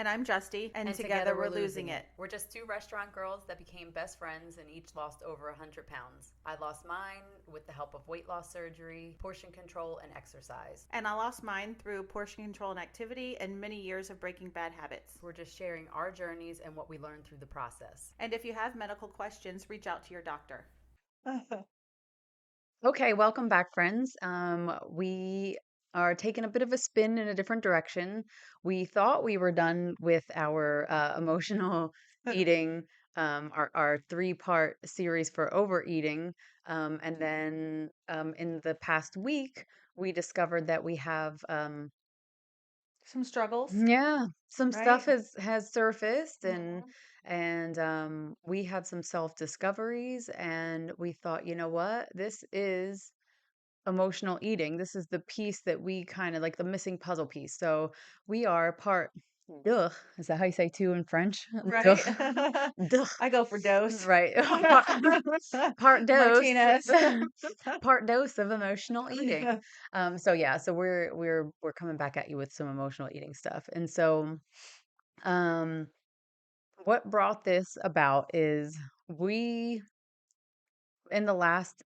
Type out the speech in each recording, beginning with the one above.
And I'm Justy, and And together together we're we're losing losing it. it. We're just two restaurant girls that became best friends and each lost over 100 pounds. I lost mine with the help of weight loss surgery, portion control, and exercise. And I lost mine through portion control and activity and many years of breaking bad habits. We're just sharing our journeys and what we learned through the process. And if you have medical questions, reach out to your doctor. Okay, welcome back, friends. We are taking a bit of a spin in a different direction. We thought we were done with our emotional eating, our three-part series for overeating. And then in the past week, we discovered that we have Some struggles, yeah, some stuff right? has surfaced Mhm. and we had some self-discoveries and we thought, you know what? This is emotional eating. This is the piece that we kind of like the missing puzzle piece. So we are part duh. Is that how you say two in French? Duh. Right? Duh. I go for dose. Right. Part, part dose. Martinez. Part dose of emotional eating. So yeah, so we're coming back at you with some emotional eating stuff. And so um what brought this about is we in the last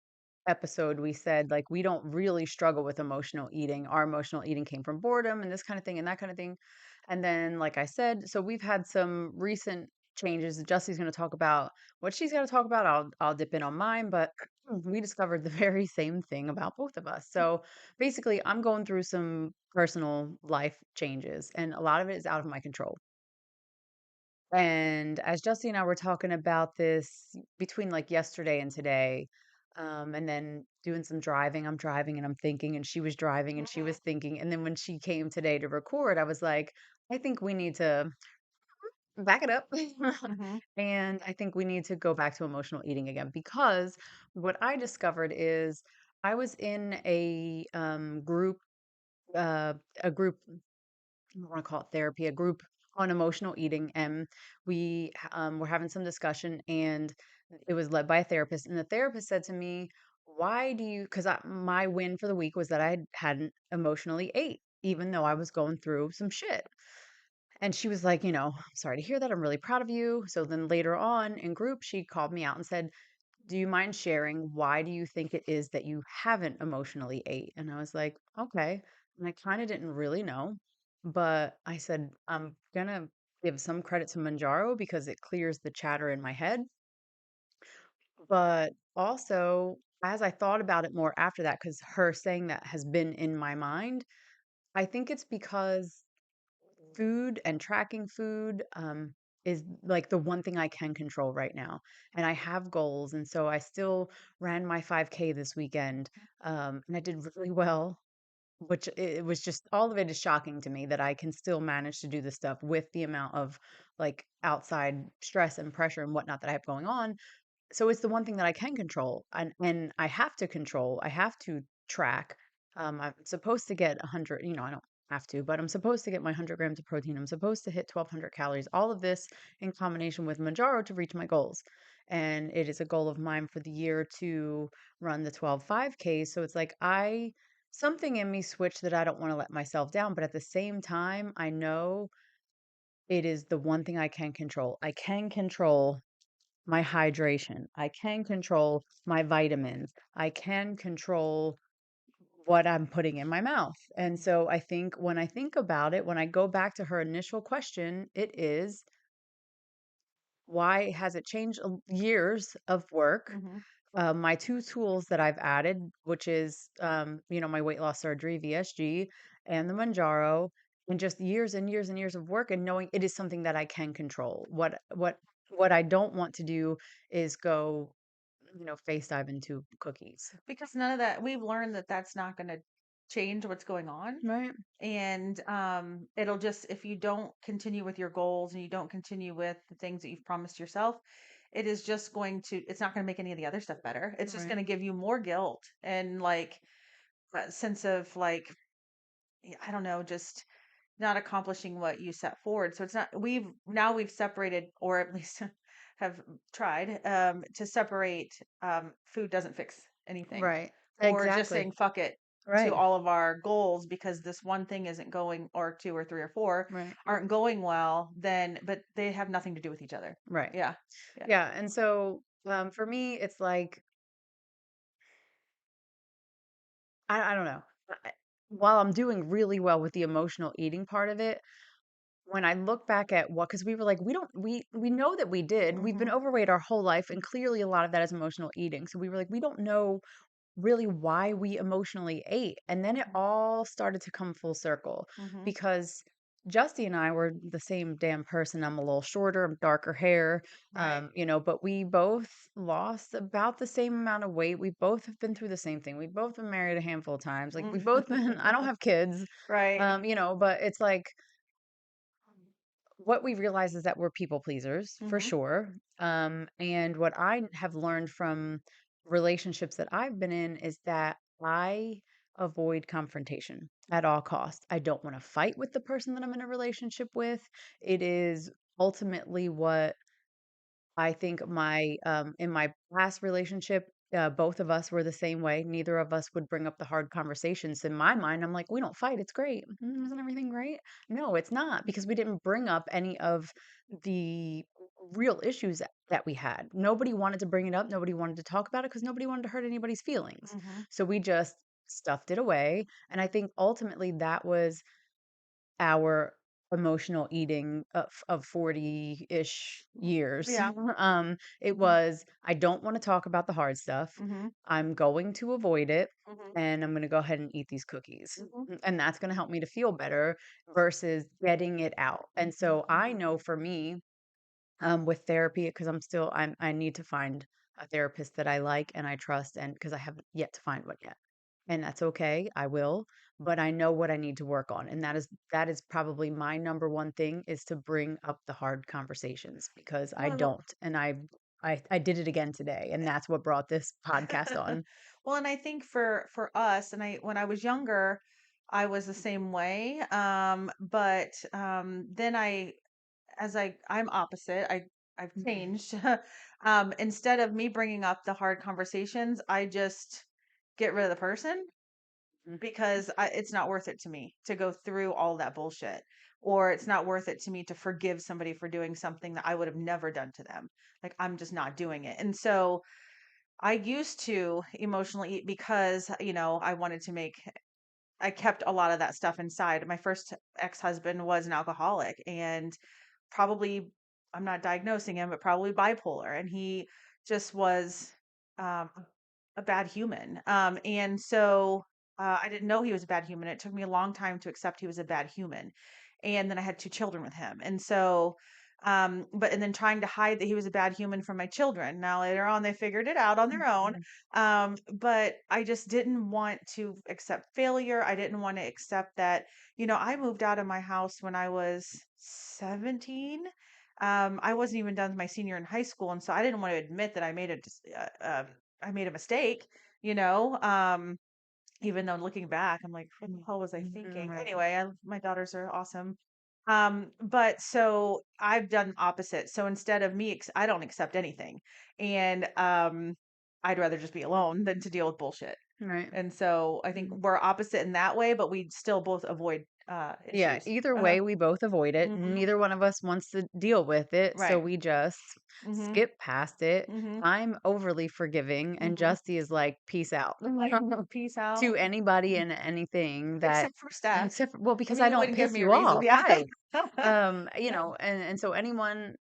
episode we said like we don't really struggle with emotional eating. Our emotional eating came from boredom and this kind of thing and that kind of thing. And then like I said, so we've had some recent changes. Justy's going to talk about what she's going to talk about. I'll dip in on mine, but we discovered the very same thing about both of us. So basically, I'm going through some personal life changes and a lot of it is out of my control. And as Justy and I were talking about this between like yesterday and today, and then doing some driving, I'm driving and I'm thinking, and she was driving and she was thinking. And then when she came today to record, I was like, I think we need to back it up. Hmm. And I think we need to go back to emotional eating again because what I discovered is I was in uh, a group I want to call it therapy, a group on emotional eating, and we were having some discussion, and it was led by a therapist, and the therapist said to me, "Why do you?" Because my win for the week was that I hadn't emotionally ate, even though I was going through some shit. And she was like, "I'm sorry to hear that. I'm really proud of you." So then later on in group, she called me out and said, "Do you mind sharing why do you think it is that you haven't emotionally ate?" And I was like, "Okay." And I kind of didn't really know, but I said, "I'm gonna give some credit to Manjaro because it clears the chatter in my head." But also, as I thought about it more after that, because her saying that has been in my mind, I think it's because food and tracking food is like the one thing I can control right now. And I have goals. And so I still ran my 5K this weekend and I did really well, which it was just all of it is shocking to me that I can still manage to do this stuff with the amount of like outside stress and pressure and whatnot that I have going on. So it's the one thing that I can control and I have to control. I have to track. I'm supposed to get 100, I don't have to, but I'm supposed to get my 100 grams of protein. I'm supposed to hit 1200 calories. All of this in combination with Manjaro to reach my goals. And it is a goal of mine for the year to run the 12 5Ks. So it's like something in me switched that I don't want to let myself down, but at the same time, I know it is the one thing I can control. I can control my hydration. I can control my vitamins. I can control what I'm putting in my mouth. And so I think when I think about it, when I go back to her initial question, it is why has it changed years of work? Hmm. My two tools that I've added, which is, my weight loss surgery, VSG, and the Manjaro, and just years and years and years of work and knowing it is something that I can control. What I don't want to do is go face dive into cookies. Because none of that, we've learned that that's not going to change what's going on. Right. And it'll just, if you don't continue with your goals and you don't continue with the things that you've promised yourself, it is just going to, it's not going to make any of the other stuff better. It's just Right. going to give you more guilt and like a sense of like, I don't know, just not accomplishing what you set forward. So it's not, we've separated, or at least have tried to separate food doesn't fix anything, Right. or just Exactly. saying fuck it. to Right. all of our goals because this one thing isn't going, or two or three or four Right. aren't going well, then but they have nothing to do with each other. Right. Yeah. Yeah. Yeah. And so for me, it's like, I don't know. I- While I'm doing really well with the emotional eating part of it, when I look back at what, because we were like, we know that we did. We've been Mhm. overweight our whole life, and clearly a lot of that is emotional eating. So we were like, we don't know really why we emotionally ate. And then it Mhm. all started to come full circle Mhm. because Justy and I were the same damn person. I'm a little shorter, I'm darker hair, Right. but we both lost about the same amount of weight. We both have been through the same thing. We've both been married a handful of times. Like we Mm. both been, I don't have kids, Right. but it's like what we realize is that we're people pleasers for Mhm. sure. And what I have learned from relationships that I've been in is that I avoid confrontation at all costs. I don't want to fight with the person that I'm in a relationship with. It is ultimately what I think in my past relationship, both of us were the same way. Neither of us would bring up the hard conversations. In my mind, I'm like, we don't fight. It's great. Isn't everything great? No, it's not because we didn't bring up any of the real issues that we had. Nobody wanted to bring it up. Nobody wanted to talk about it because nobody wanted to hurt anybody's feelings. Mhm. So we just stuffed it away. And I think ultimately that was our emotional eating of 40-ish years. Yeah. It Mhm. was, I don't want to talk about the hard stuff. Mhm. I'm going to avoid it Mhm. and I'm going to go ahead and eat these cookies. Mhm. And that's going to help me to feel better versus getting it out. And so I know for me, with therapy, because I need to find a therapist that I like and I trust, and because I haven't yet to find one yet. And that's okay, I will, but I know what I need to work on. And that is probably my number one thing is to bring up the hard conversations because I Well, don't. And I did it again today, and that's what brought this podcast on. well, and I think for us, and I when I was younger, I was the same way. But then I'm opposite. I've changed. Instead of me bringing up the hard conversations, I just get rid of the person Mhm. because it's not worth it to me to go through all that bullshit. Or it's not worth it to me to forgive somebody for doing something that I would have never done to them. Like I'm just not doing it. And so I used to emotionally eat because, I wanted to I kept a lot of that stuff inside. My first ex-husband was an alcoholic and probably, I'm not diagnosing him, but probably bipolar. And he just was um, a bad human. And so I didn't know he was a bad human. It took me a long time to accept he was a bad human. And then I had two children with him. And so, and then trying to hide that he was a bad human from my children. Now, later on, they figured it out on their own. Mhm. But I just didn't want to accept failure. I didn't want to accept that, I moved out of my house when I was 17. I wasn't even done with my senior in high school. And so I didn't want to admit that I made a mistake, you know. Even though looking back, I'm like, what the hell was I thinking? Right. Anyway, my daughters are awesome. But so I've done opposite. So instead of I don't accept anything. And I'd rather just be alone than to deal with bullshit. Right. And so I think Mhm. we're opposite in that way, but we still both avoid Yeah, issues. either Uh-huh. way, we both avoid it. Hmm. Neither one of us wants to deal with it, so Right. we just Hmm. skip past it. Hmm. I'm overly forgiving, and Hmm. Justy is like, "Peace out." Like, peace To out. anybody and anything that Except for Steph. except for, well, I because mean, I you don't wouldn't give piss me a you reason. off. Yeah. Right. Yeah. And so anyone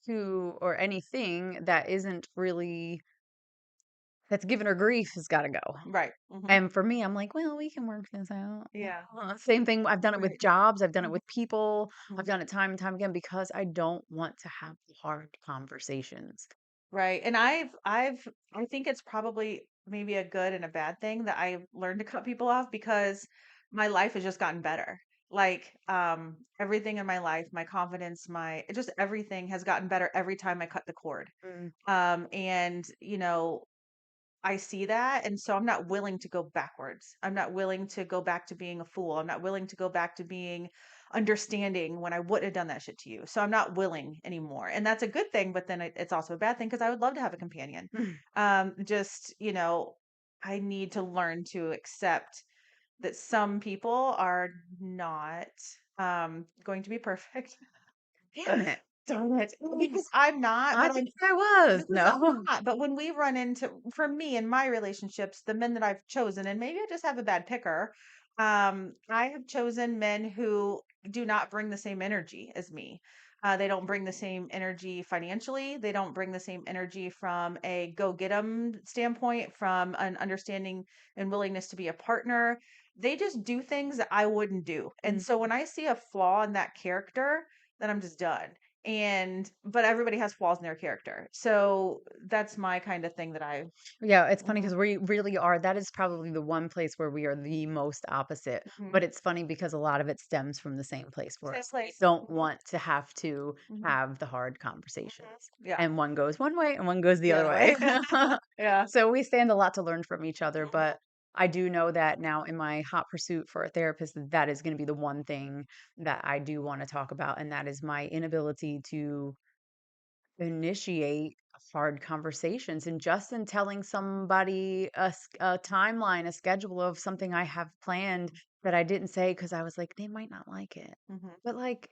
who or anything that isn't really that's giving her grief has got to go. Right. Hmm. And for me, I'm like, well, we can work this out. Yeah. Same thing. I've done it with Right. jobs. I've done it Mhm. with people. I've Mhm. done it time and time again because I don't want to have hard conversations. Right. And I think it's probably maybe a good and a bad thing that I've learned to cut people off because my life has just gotten better. Like, everything in my life, my confidence, just everything has gotten better every time I cut the cord. Mm, And, I see that. And so I'm not willing to go backwards. I'm not willing to go back to being a fool. I'm not willing to go back to being understanding when I wouldn't have done that shit to you. So I'm not willing anymore. And that's a good thing, but then it's also a bad thing because I would love to have a companion. mm, Just, I need to learn to accept. that some people are not going to be perfect. Damn it. Darn it. Because I'm not, I but think I was. because I'm No. not. But when we run into, for me in my relationships, the men that I've chosen, and maybe I just have a bad picker, I have chosen men who do not bring the same energy as me. They don't bring the same energy financially. They don't bring the same energy from a go get 'em standpoint, from an understanding and willingness to be a partner. They just do things that I wouldn't do. And so Mm. when I see a flaw in that character, then I'm just done. But everybody has flaws in their character. So that's my kind of thing that I. Yeah, it's funny Mhm, because we really are. That is probably the one place where we are the most opposite. mhm. But it's funny because a lot of it stems from the same place where Same we place. don't Mhm, want to have to mhm, have the hard mhm. conversations. Yeah, And one goes one way and one goes the the other other way. way. Yeah. So we stand a lot to learn from each other. Mhm, But I do know that now in my hot pursuit for a therapist, that is going to be the one thing that I do want to talk about. And that is my inability to initiate hard conversations, and just in telling somebody a timeline, a schedule of something I have planned that I didn't say because I was like, they might not like it. mhm. But like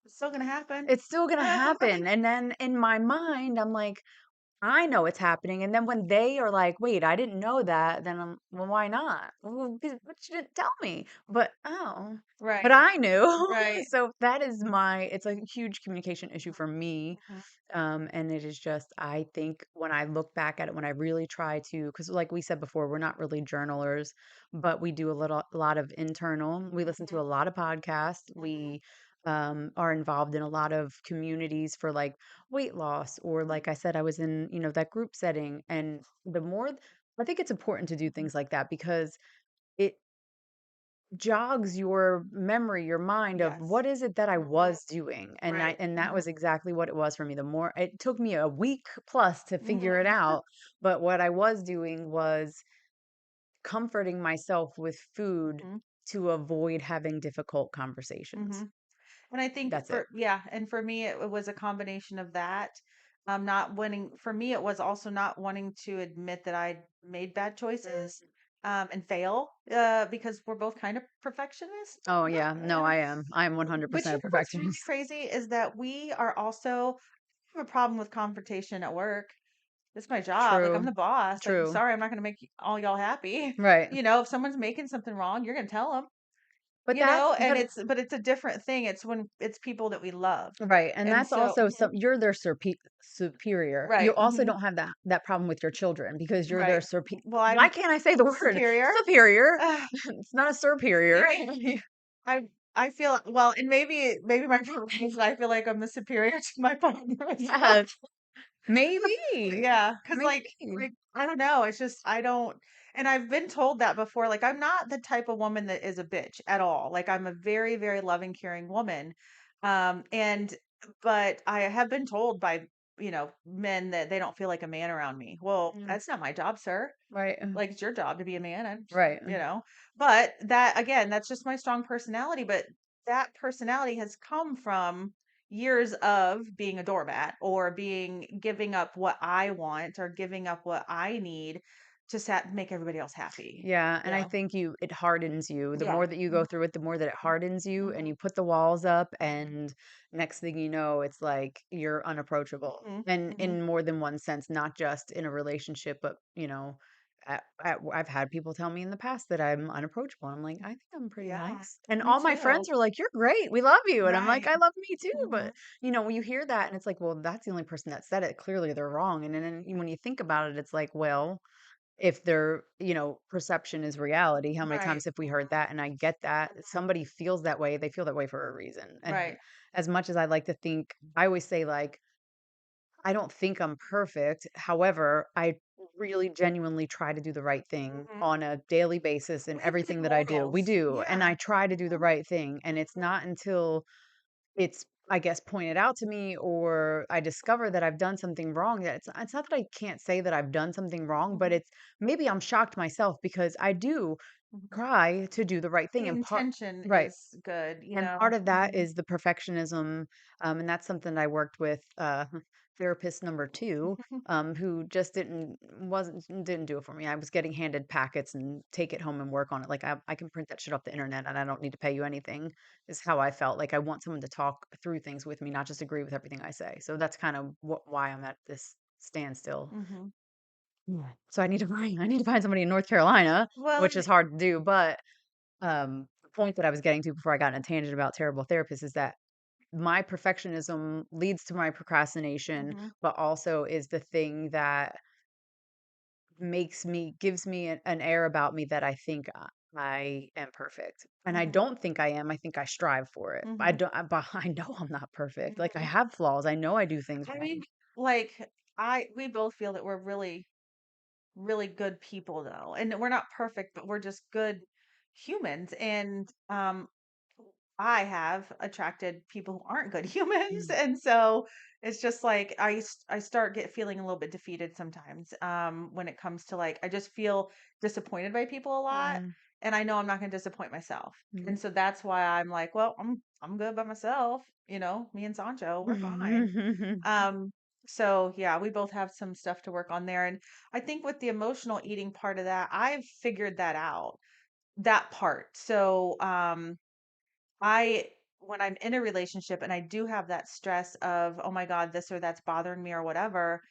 It's still gonna happen. it's still gonna happen. And then in my mind, I'm like, I know it's happening. And then when they are like, wait, I didn't know that, then I'm, well, why not? Well, but you didn't tell me. But oh, but Right, I knew. right. So that is it's a huge communication issue for me. Mhm, And it is just, I think when I look back at it, when I really try to, because like we said before, we're not really journalers, but we do a lot of internal. We listen to mhm, a lot of podcasts. mhm, We are involved in a lot of communities for like weight loss, or like I said, I was in, that group setting. And the more, I think it's important to do mhm. things like that because it jogs your memory, your mind of Yes. what is it that I Mhm. was doing? Right. And that Mhm, was exactly what it was for me. The more it took me a week plus to figure it mhm, out, but what I was doing was comforting myself with food mhm, to avoid having difficult conversations. mhm. And I think That's it. for, yeah, and for me, it was a combination of that. Not wanting, for me, it was also not wanting to admit that I made bad choices, and fail, because we're both kind of perfectionists. Oh yeah, no, I am. I am But you 100% a know what's really perfectionist. crazy is that we are also have a problem with confrontation at work. It's my job. Like, I'm True. the boss. Like, I'm True. sorry, I'm not going to make all y'all happy. Right. If someone's making something wrong, you're going to tell them, But and but it's a different thing. It's when it's people that we love. right, and And that's so, also some you're their superior. You right. also don't have that problem with your children because you're their Right. Well, why I'm can't I say the word superior. superior? Ugh, It's not a superior. right. I feel, well, and maybe my problem is I feel like I'm the superior to my partner as well. Yes, maybe, Yeah, because maybe. I don't know. It's just I don't, and I've been told that before. Like, I'm not the type of woman that is a bitch at all. Like, I'm a very, very loving, caring woman. And but I have been told by men that they don't feel like a man around me. Well, Mm, that's not my job, sir. right, Like, it's your job to be a man, and right. you know. But that, again, that's just my strong personality. But that personality has come from years of being a doormat, or being giving up what I want, or giving up what I need to make everybody else happy. Yeah, and You I know? think it hardens you. The Yeah. more that you go through it, the more that it hardens you, and Mhm. you put the walls up, and next thing you know, it's like you're unapproachable. Mhm. And Mhm. in more than one sense, not just in a relationship, but I've had people tell me in the past that I'm unapproachable. I'm like, I think I'm pretty Yeah. nice. And Me all my too. friends are like, you're great. We love you. And I'm like, Right. I love me too. Mhm. But when you hear that and it's like, well, that's the only person that said it. Clearly they're wrong. And then when you think about it, it's like, well, if their perception is reality, how many Right. times have we heard that? And I get that somebody feels that way, they feel that way for a reason. And Right. as much as I like to think, I always say, like, I don't think I'm perfect, however, I really genuinely try to do the right thing Mhm. on a daily basis in We have good everything that I do. We morals. do, and Yeah. I try to do the Mhm. right thing, and it's not until it's, I guess, pointed out to me, or I discover that I've done something wrong, that it's not that I can't say that I've done something wrong, but Mhm. it's maybe I'm shocked myself because I do Mhm. try to do the right thing. The And part intention right. is good, you And know? part of that Mhm. is the perfectionism. And that's something I worked with. therapist number 2, who just didn't do it for me. I was getting handed packets and take it home and work on it. Like, I can print that shit off the internet and I don't need to pay you anything, is how I felt. Like, I want someone to talk through things with me, not just agree with everything I say. So that's kind of why I'm at this standstill. Hmm. Yeah. So I need to find somebody in North Carolina, Well, which is hard to do, but the point that I was getting to before I got in a tangent about terrible therapists is that my perfectionism leads to my procrastination, hmm but also is the thing that gives me an air about me that I think I am perfect. And I hmm don't think I am. I think I strive for it. I hmm don't, but I know I'm not perfect. Like, I hmm have flaws. I know I do things I wrong. mean, like we both feel that we're really, really good people though. And we're not perfect, but we're just good humans. And I have attracted people who aren't good humans. Mm. And so it's just like I start get feeling a little bit defeated sometimes when it comes to like I just feel disappointed by people a lot Mm. and I know I'm not going to disappoint myself. Mm. And so that's why I'm like, well, I'm good by myself, me and Sancho, we're fine. Um, so yeah, we both have some stuff to work on there. And I think with the emotional eating part of that, I've figured that out, that part. So, I when I'm in a relationship and I do have that stress of, oh my God, this or that's bothering me or whatever,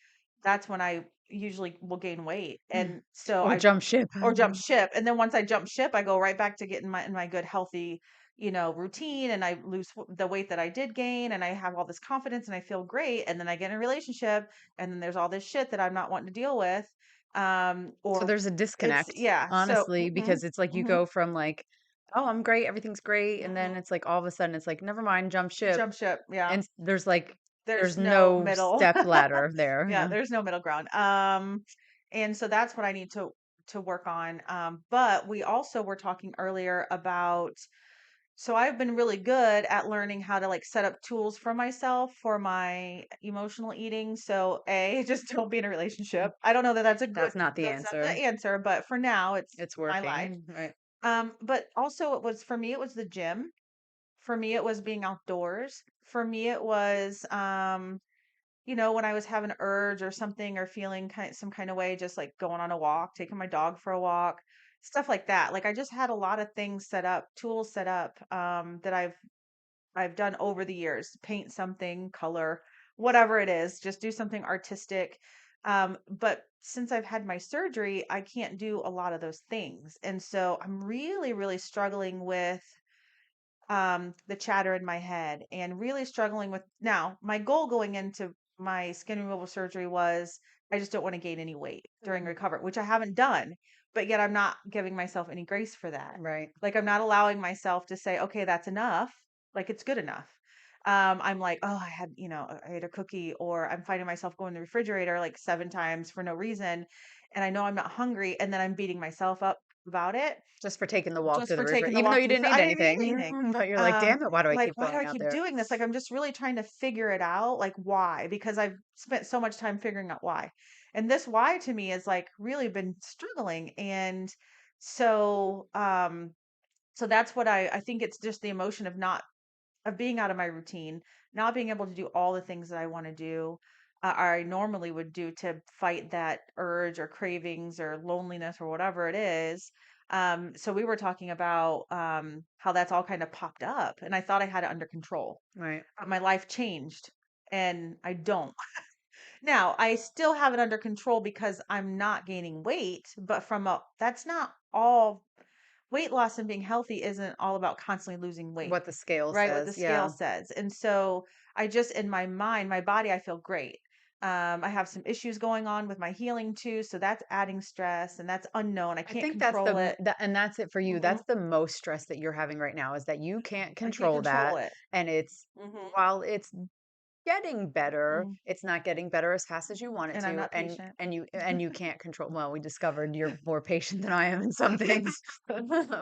that's when I usually will gain weight. And so Or I jump ship. or jump ship. And then once I jump ship, I go right back to getting my good healthy, routine and I lose the weight that I did gain and I have all this confidence and I feel great. And then I get in a relationship and then there's all this shit that I'm not wanting to deal with. So Or there's a it's disconnect, yeah. So honestly, because it's like you mhm, go from like, "Oh, I'm great, everything's great," and then mhm. it's like all of a sudden it's like, "Never mind, jump ship." Jump ship. Yeah. And there's like There's there's no no middle. step ladder there. Yeah, Yeah. there's no middle ground. And so that's what I need to work on. But we also were talking earlier about so I've been really good at learning how to like set up tools for myself for my emotional eating. So A, just don't be in a relationship. I don't know that That's not the that's not the answer. answer, but for now it's It's my life. working, right? But also it was for me, it was the gym. For me, it was being outdoors. For me, it was when I was having an urge or something or feeling some kind of way, just like going on a walk, taking my dog for a walk, stuff like that. Like I just had a lot of things set up, tools set up that I've done over the years. Paint something, color, whatever it is, just do something artistic. But since I've had my surgery, I can't do a lot of those things, and so I'm really, really struggling with the chatter in my head and really struggling with now my goal going into my skin removal surgery was I just don't want to gain any weight during Mhm. recovery, which I haven't done, but yet I'm not giving myself any grace for that. Right. Like I'm not allowing myself to say, okay, that's enough. Like it's good enough. I'm like, oh, I ate a cookie, or I'm finding myself going to the refrigerator like 7 times for no reason. And I know I'm not hungry. And then I'm beating myself up about it Just for taking the walk just to the for river, taking the even though walk you to the didn't I eat didn't eat anything, anything. but you're like, "Damn it, why do I Like, keep why do going I out keep there?" doing this? Like, I'm just really trying to figure it out. Like, why? Because I've spent so much time figuring out why. And this why to me is like really been struggling. And so, so that's what I think it's just the emotion of not of being out of my routine, not being able to do all the things that I want to do, or I normally would do to fight that urge or cravings or loneliness or whatever it is. So we were talking about how that's all kind of popped up, and I thought I had it under control, Right. but my life changed, and I don't. Now I still have it under control because I'm not gaining weight, but from a that's not all weight loss and being healthy isn't all about constantly losing weight, What the scale right? What the says, scale yeah. says. And so I just, in my mind, my body, I feel great. I have some issues going on with my healing too. So that's adding stress and that's unknown. I I can't think that's control it. and that's it for you. Hmm. That's the most stress that you're having right now is that you can't I can't control control that. it. And it's Hmm. while it's getting better, Hmm. it's not getting better as fast as you want it And I'm to. not patient. And you can't control, well, we discovered you're more patient than I am in some things.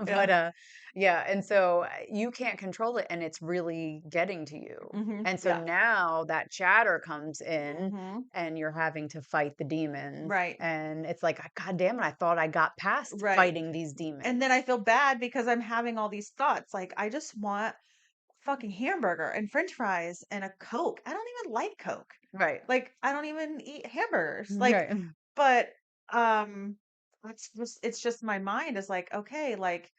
Yeah. But yeah, and so you can't control it and it's really getting to you. And so Yeah. now that chatter comes in Hmm. and you're having to fight the demons. Right. And it's like, God damn it, I thought I got past Right. fighting these And then demons. I feel bad because I'm having all these thoughts. Like, I just want fucking hamburger and French fries and a Coke. I don't even like Coke. Right. Like I don't even eat hamburgers. Like, Right. but um, it's just my mind is like, okay, like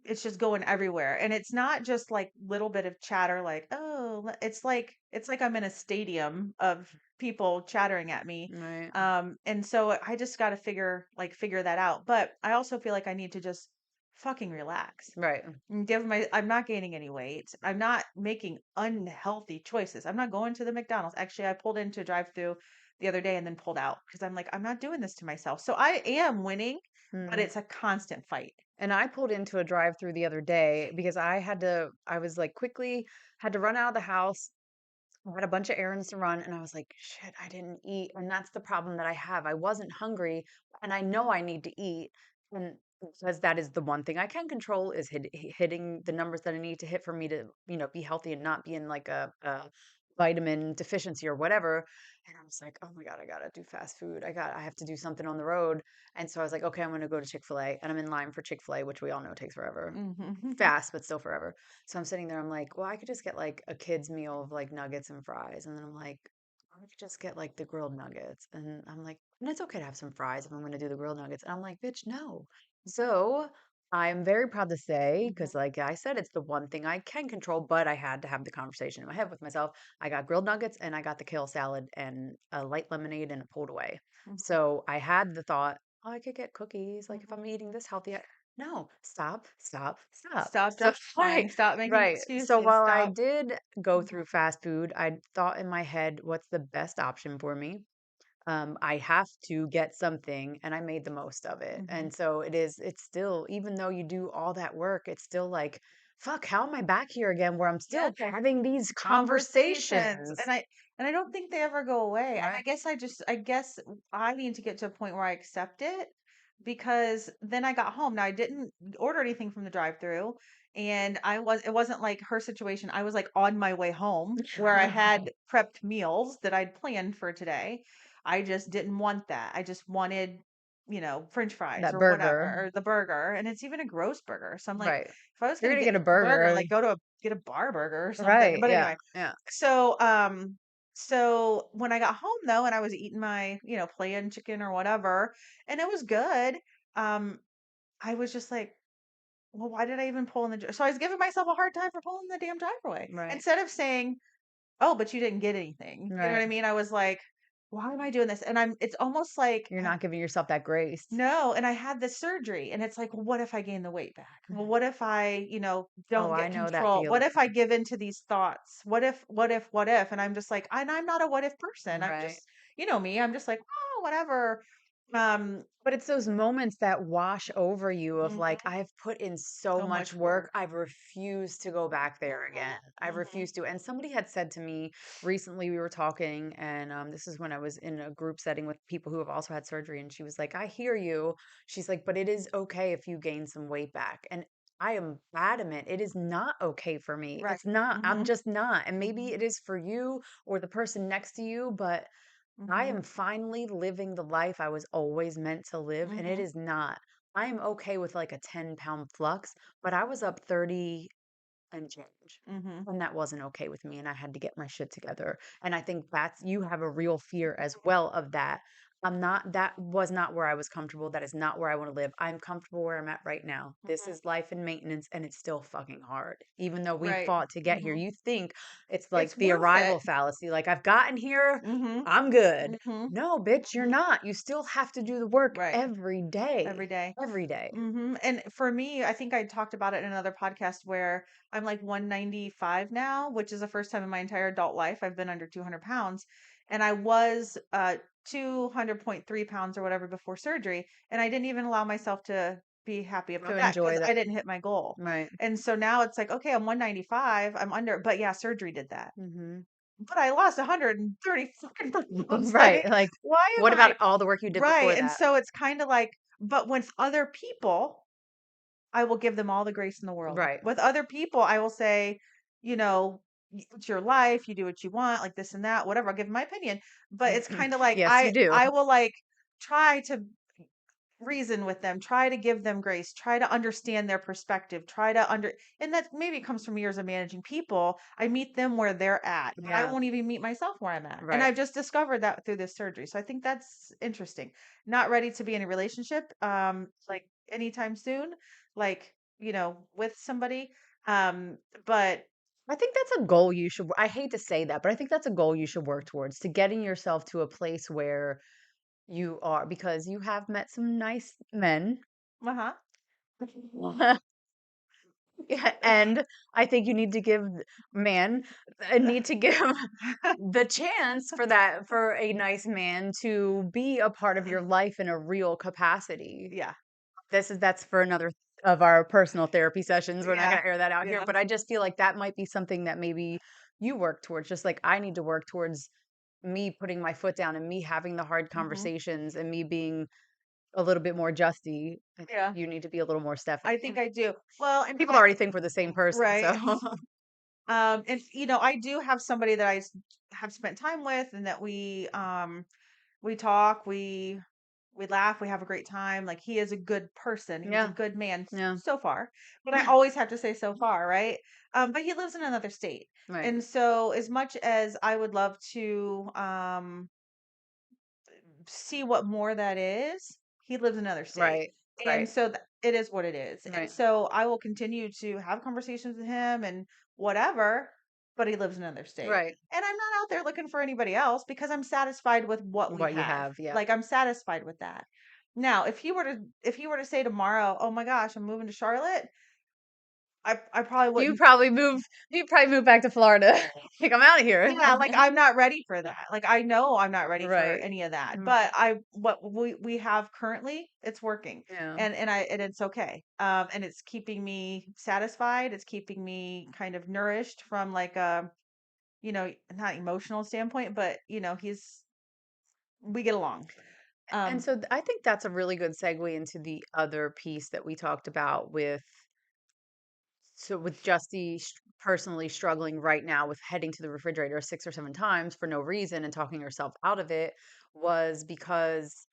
it's just going everywhere. And it's not just like little bit of chatter like, oh, it's like I'm in a stadium of people chattering at me. Right. And so I just got to figure that out. But I also feel like I need to just fucking relax. Right. And I'm not gaining any weight. I'm not making unhealthy choices. I'm not going to the McDonald's. Actually, I pulled into a drive-through the other day and then pulled out because I'm like, I'm not doing this to myself. So I am winning, but Mm. it's a constant fight. And I pulled into a drive-through the other day because I was like quickly had to run out of the house. I had a bunch of errands to run and I was like, shit, I didn't eat. And that's the problem that I have. I wasn't hungry and I know I need to eat. And because that is the one thing I can control is hitting the numbers that I need to hit for me to, be healthy and not be in like a vitamin deficiency or whatever. And I was like, oh my God, I gotta do fast food. I have to do something on the road. And so I was like, okay, I'm gonna go to Chick-fil-A. And I'm in line for Chick-fil-A, which we all know takes forever. Hmm. Fast, but still forever. So I'm sitting there, I'm like, well, I could just get like a kid's meal of like nuggets and fries. And then I'm like, I could just get like the grilled nuggets. And I'm like, and it's okay to have some fries if I'm going to do the grilled nuggets. And I'm like, bitch, no. So I'm very proud to say, because like I said, it's the one thing I can control, but I had to have the conversation in my head with myself. I got grilled nuggets and I got the kale salad and a light lemonade and a pulled away. Hmm. So I had the thought, oh, I could get cookies. Like if Hmm. I'm eating this healthy, no, stop, stop, stop. Stop So, right, justifying. Stop making right. So excuses. while I Stop. did go Mhm. through fast food, I thought in my head, what's the best option for me? I have to get something, and I made the most of it. Mhm. And so it's still, even though you do all that work, it's still like, fuck, how am I back here again where I'm Yeah. still having these Conversations. conversations? And I don't think they ever go away. And Right. I guess I need to get to a point where I accept it because then I got home. Now I didn't order anything from the drive-through and it wasn't like her situation. I was like on my way home where I had prepped meals that I'd planned for today. I just didn't want that. I just wanted, French fries That or whatever, burger. or the burger. And it's even a gross burger. So I'm like, Right. if I was You're gonna gonna get get a a burger, burger. like get a bar burger or something. Right. But Yeah. anyway, Yeah. so when I got home though, and I was eating my, plain chicken or whatever, and it was good, um, I was just like, well, why did I even pull in so I was giving myself a hard time for pulling the damn driveway Right. instead of saying, oh, but you didn't get anything. You know what Right. I mean? I was like, why am I doing this? And it's almost like You're not giving yourself that grace. no, and I had this surgery, and it's like, well, what if I gain the weight back? Well, what if I, Oh, don't I get know that control? What feeling. if I give into these thoughts? What if, what if, what if? And I'm just like, and I'm not a what if person. I'm Right. just, me. I'm just like, oh, whatever. But it's those moments that wash over you of like, Mhm. I've put in so So much much work. work. I've refused to go back there Mhm. again. I've Mhm. refused to. And somebody had said to me recently, we were talking, and this is when I was in a group setting with people who have also had surgery. And she was like, I hear you. She's like, but it is okay if you gain some weight back. And I am adamant. It is not okay for me. Right. It's not. I'm Mhm. just not. And maybe Mhm. it is for you or the person next to you, but I Mhm. am finally living the life I was always meant to live, and it Mhm. is not. I am okay with like a 10-pound flux, but I was up 30 and change. Mhm. And that wasn't okay with me, and I had to get my shit together. And I think that's you have a real fear as well of that. That was not where I was comfortable. That is not where I want to live. I'm comfortable where I'm at right now. This Mhm. is life and maintenance, and it's still fucking hard. Even though we Right. fought to get here, Mhm. you think it's like It's the worth it. arrival fallacy. Like, I've gotten here, Mhm. I'm good. Mhm. No, bitch, you're Mhm. not. You still have to do the work Right. every day. Every day. Every day. And for me, I think I talked about it in another podcast where I'm like 195 now, which is the first time in my entire adult life I've been under 200 pounds. And I was 200.3 pounds or whatever before surgery. And I didn't even allow myself to be happy To about that because enjoy that. I didn't hit my goal. Right. And so now it's like, okay, I'm 195, I'm under, but yeah, surgery did that. Hmm. But I lost 130 fucking pounds. Right. Like, Like, why what am I about all the work you did right? before And that? so it's kind of like, but with other people, I will give them all the grace in the world. Right. With other people, I will say, you know, it's your life, you do what you want, like this and that, whatever. I'll give my opinion. But it's kind of like Yes, you do. I will like try to reason with them, try to give them grace, try to understand their perspective, try to and that maybe comes from years of managing people. I meet them where they're at, but I Yeah. won't even meet myself where I'm at. And Right. I've just discovered that through this surgery. So I think that's interesting. Not ready to be in a relationship like anytime soon, like, with somebody. Um but I think that's a goal you should I hate to say that, but I think that's a goal you should work towards, to getting yourself to a place where you are, because you have met some nice men. uh-huh. Yeah, and I think you need to give man need to give the chance for that, for a nice man to be a part of your life in a real capacity. Yeah. That's for another of our personal therapy sessions. We're not Yeah. going to air that out here, Yeah. but I just feel like that might be something that maybe you work towards, just like I need to work towards me putting my foot down and me having the hard Hmm. conversations and me being a little bit more Justy. I think Yeah. you need to be a little more I Stephanie. think I do. Well, and People already think we're the same person, right. so And I do have somebody that have spent time with, and that we talk, we laugh, we have a great time. Like, he is a good person. He's a yeah, good man yeah, so far. But I always have to say so far, right? But he lives in another state. right, And so as much as I would love to see what more that is, he lives in another state. right, And right, so it is what it is. And right, so I will continue to have conversations with him and whatever, but he lives in another state. right. And I'm not out there looking for anybody else because I'm satisfied with what we What you have. have, yeah. Like, I'm satisfied with that. Now, if he were to say tomorrow, "Oh my gosh, I'm moving to Charlotte," I probably You wouldn't. probably move. You probably move back to Florida. Like I'm out of here. Yeah, like, I'm not ready for that. Like, I know I'm not ready for Right. any of that. Mhm. But what we have currently, it's working. Yeah. And it's okay. And it's keeping me satisfied. It's keeping me kind of nourished from, like, a, not emotional standpoint, but we get along. And Um so I think that's a really good segue into the other piece that we talked about with, so with Justy personally struggling right now with heading to the refrigerator 6 or 7 times for no reason and talking herself out of it, was because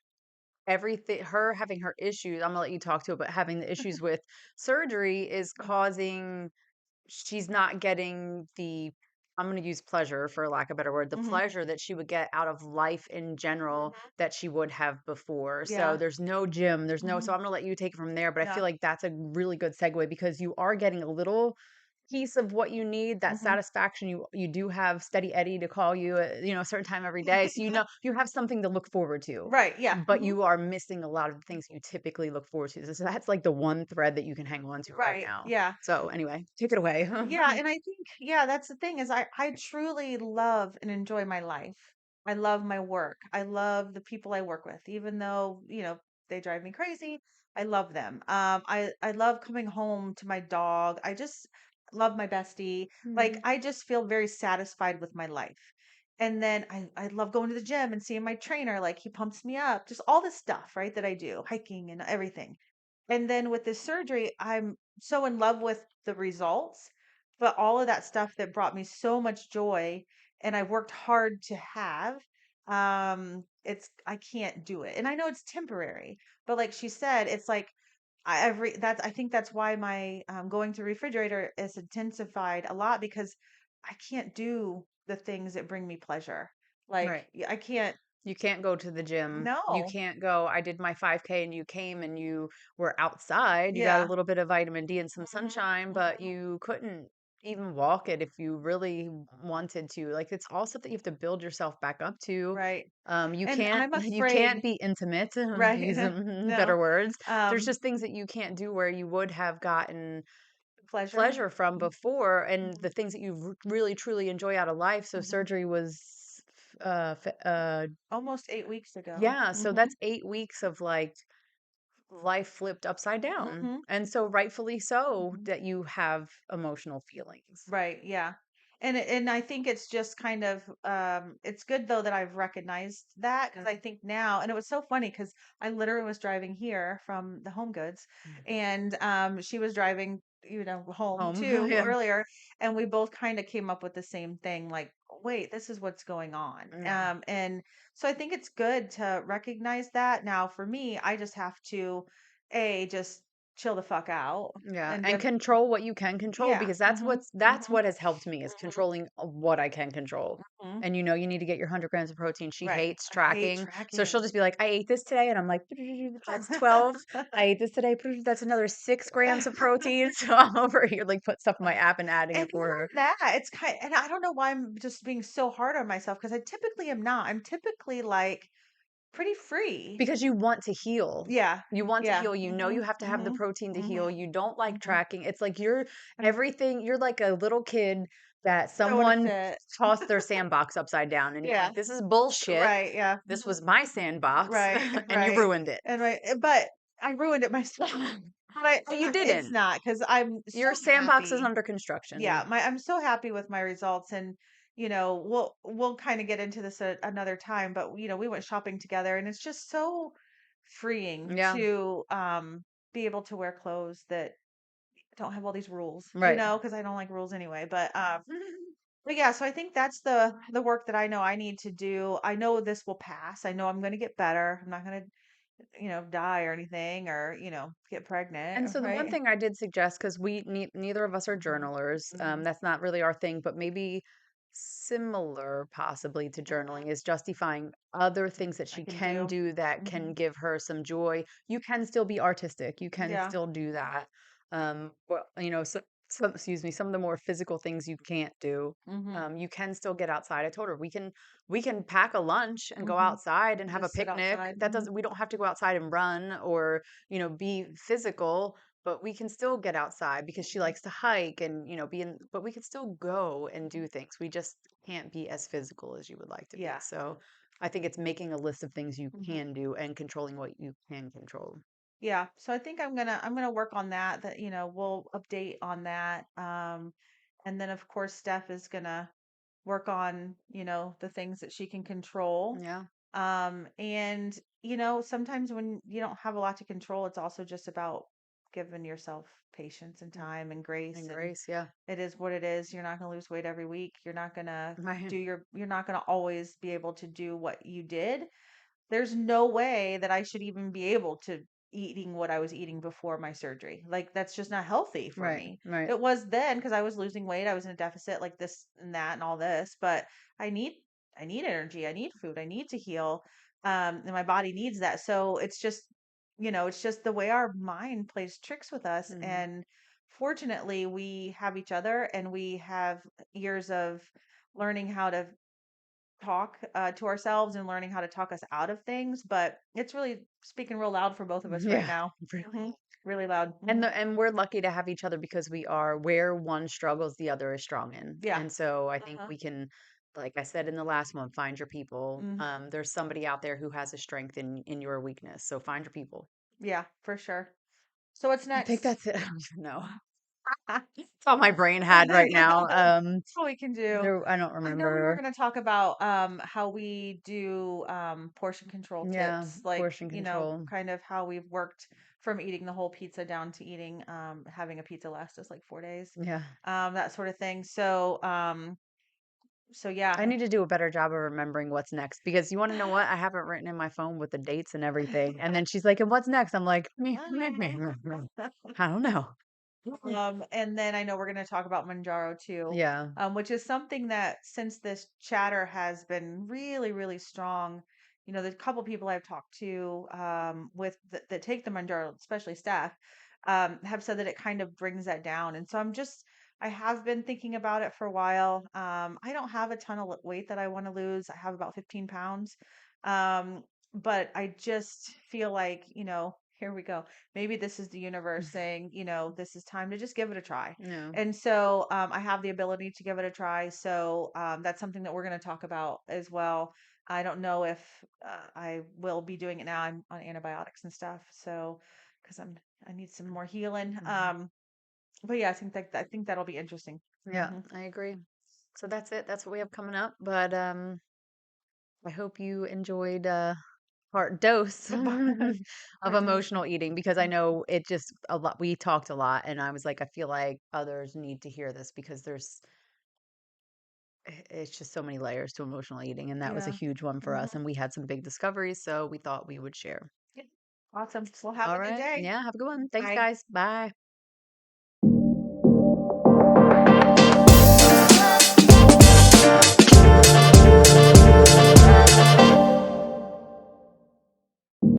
everything, her having her issues, I'm gonna let you talk to it, but having the issues with surgery is causing, she's not getting the, I'm going to use pleasure for lack of a better word, the mhm, pleasure that she would get out of life in general mhm. that she would have before. So Yeah. there's no gym, there's no, so Mhm. I'm going to let you take it from there, but I feel Yeah. like that's a really good segue because you are getting a little piece of what you need, that Mhm. satisfaction. You do have Steady Eddie to call you at, a certain time every day, so you have something to look forward to, Right, yeah. but Mhm. you are missing a lot of the things you typically look forward to. So that's like the one thread that you can hang on to right Right. now. Yeah. So anyway, take it away. Yeah, and I think, yeah, that's the thing, is I truly love and enjoy my life. I love my work. I love the people I work with, even though, they drive me crazy. I love them. I love coming home to my dog. I just love my bestie. Like, Mhm. I just feel very satisfied with my life. And then I love going to the gym and seeing my trainer, like, he pumps me up. Just all this stuff, right, that I do, hiking and everything. And then with this surgery, I'm so in love with the results, but all of that stuff that brought me so much joy and I worked hard to have, I can't do it. And I know it's temporary, but like she said, it's like I think that's why my going to refrigerator is intensified a lot, because I can't do the things that bring me pleasure. Right. Like, I can't. You can't go to the gym. You No. can't go, I did my 5K and you came and you were outside. You got a Yeah. little bit of vitamin D and some Mhm, sunshine, but mhm. you couldn't even walk it if you really wanted to. Like it's all stuff that you have to build yourself back up to. Right. You And can't I'm you afraid. can't be intimate, to use Right. No. better words. There's Um, just things that you can't do where you would have gotten pleasure. pleasure from Mhm, before, and mhm, the things that you really truly enjoy out of life. So mhm. surgery was Almost 8 weeks ago. yeah, so Mhm, that's 8 weeks of, like, life flipped upside down, mhm, and so rightfully so mhm. that you have emotional feelings. Right, yeah. And I think it's just kind of it's good though that I've recognized that, because I think now, and it was so funny because I literally was driving here from the Home Goods, Mm. and she was driving home Home. too Yeah. earlier, and we both kind of came up with the same thing, like, wait, this is what's going on. Yeah. And so I think it's good to recognize that. Now, for me, I just have to just chill the fuck out Yeah, and and give. control what you can control Yeah. because that's Mhm. what has helped me is Mhm. controlling what I can control. Mhm. And you need to get your 100 grams of protein. She Right. hates I hate tracking. So she'll tracking. just be like, I ate this today. And I'm like, that's 12. I ate this today. That's another 6 grams of protein. So I'm over here, like, put stuff in my app and adding And it for not her only that, it's and I don't know why I'm just being so hard on myself because I typically am not. I'm typically like pretty free. because you want to heal. Yeah. You want to Yeah. heal. You know you Mhm. have to have the Mhm. protein to heal. Mhm. You don't like Mhm. tracking. It's like you're everything. You're like a little kid that Throwing a someone fit. tossed their sandbox upside down, and you're Yeah. like, "This is bullshit. Right. Yeah. This was my sandbox, Right. and you Right. ruined it." And but I ruined it myself. But But you it's didn't. not because I'm so Your sandbox is happy. under construction. Yeah, I'm so happy with my results, and we'll kind of get into this another time, but we went shopping together, and it's just so freeing Yeah, to be able to wear clothes that don't have all these rules, right. because I don't like rules anyway. But yeah, so I think that's the work that I know I need to do. I know this will pass. I know I'm going to get better. I'm not going to die or anything, or get And pregnant, so the one right? thing I did suggest, because neither of us are Hmm. journalers, Hmm. that's not really our thing, but maybe similar possibly to journaling is justifying other things that I she can can do. do that Hmm. can give her some joy. You can still be artistic. You can Yeah. still do that. Well, excuse me, some of the more physical things you can't do. Hmm. You can still get outside. I told her we can pack a lunch and go Hmm. outside and have a Just sit picnic. outside. That doesn't we don't have to go outside and run or be physical, but we can still get outside because she likes to hike and, but we can still go and do things. We just can't be as physical as you would like to be. Yeah. So I think it's making a list of things you Hmm. can do and controlling what you can control. Yeah. So I think I'm gonna work on that. That we'll update on that. And then of course Steph is gonna work on the things that she can control. Yeah. And sometimes when you don't have a lot to control, it's also just about giving yourself patience and Mm. time and grace. And And grace. Yeah. it is what it is. You're not gonna lose weight every week. Right. You're not gonna always be able to do what you did. There's no way that I should even be able to eating what I was eating before my surgery. Like that's just not healthy for Right. me. Right. It was then because I was losing weight, I was in a deficit like this and that and all this, but I need I need energy, I need food, I need to heal. And my body needs that. So it's just the way our mind plays tricks with us. Hmm. And fortunately, we have each other and we have years of learning how to talk to ourselves and learning how to talk us out of things. But it's really speaking real loud for both of us right Yeah. now. Really. Really loud. And we're lucky to have each other because we are where one struggles, the other is strong in. Yeah. And so I think Uh-huh. we can, like I said in the last one, find your people. Hmm. There's somebody out there who has a strength in your weakness. So find your people. Yeah, for sure. So what's I think next? that's it. I don't even know. That's That's all my brain had right now. what we can do. I don't I know we were remember. going to talk about how we do portion control Yeah, tips, like, portion control. kind of how we've worked from eating the whole pizza down to eating having a pizza last us like 4 days. Yeah. That sort of thing. So yeah. I need to do a better job of remembering what's next because you want to know what? I have it written in my phone with the dates and everything. And then she's like, "And what's next?" I'm like, I don't know. And then I know we're going to talk about Manjaro too, Yeah. which is something that since this chatter has been really, really strong, the couple people I've talked to that take the Manjaro, especially staff, have said that it kind of brings that down. And so I have been thinking about it for a while. I don't have a ton of weight that I want to lose. I have about 15 pounds. Um, but I just feel like, here we go, maybe this is the universe saying, this is time to just give it a try. No. And so I have the ability to give it a try. So that's something that we're going to talk about as well. I don't know if I will be doing it now. I'm on antibiotics and stuff. So because I need some more healing. Mhm. But yeah, I think that'll be interesting. Yeah, Hmm. I agree. So that's it. That's what we have coming up. But I hope you enjoyed part dose But of part dose. emotional eating because I know it just a lot we talked a lot and I was like, I feel like others need to hear this because it's just so many layers to emotional eating and that was a Yeah. huge one for us Mhm. and we had some big discoveries, so we thought we would share. Yeah. Awesome. Well, have All a good right. day. Yeah, have a good one. Thanks Bye. guys. Bye.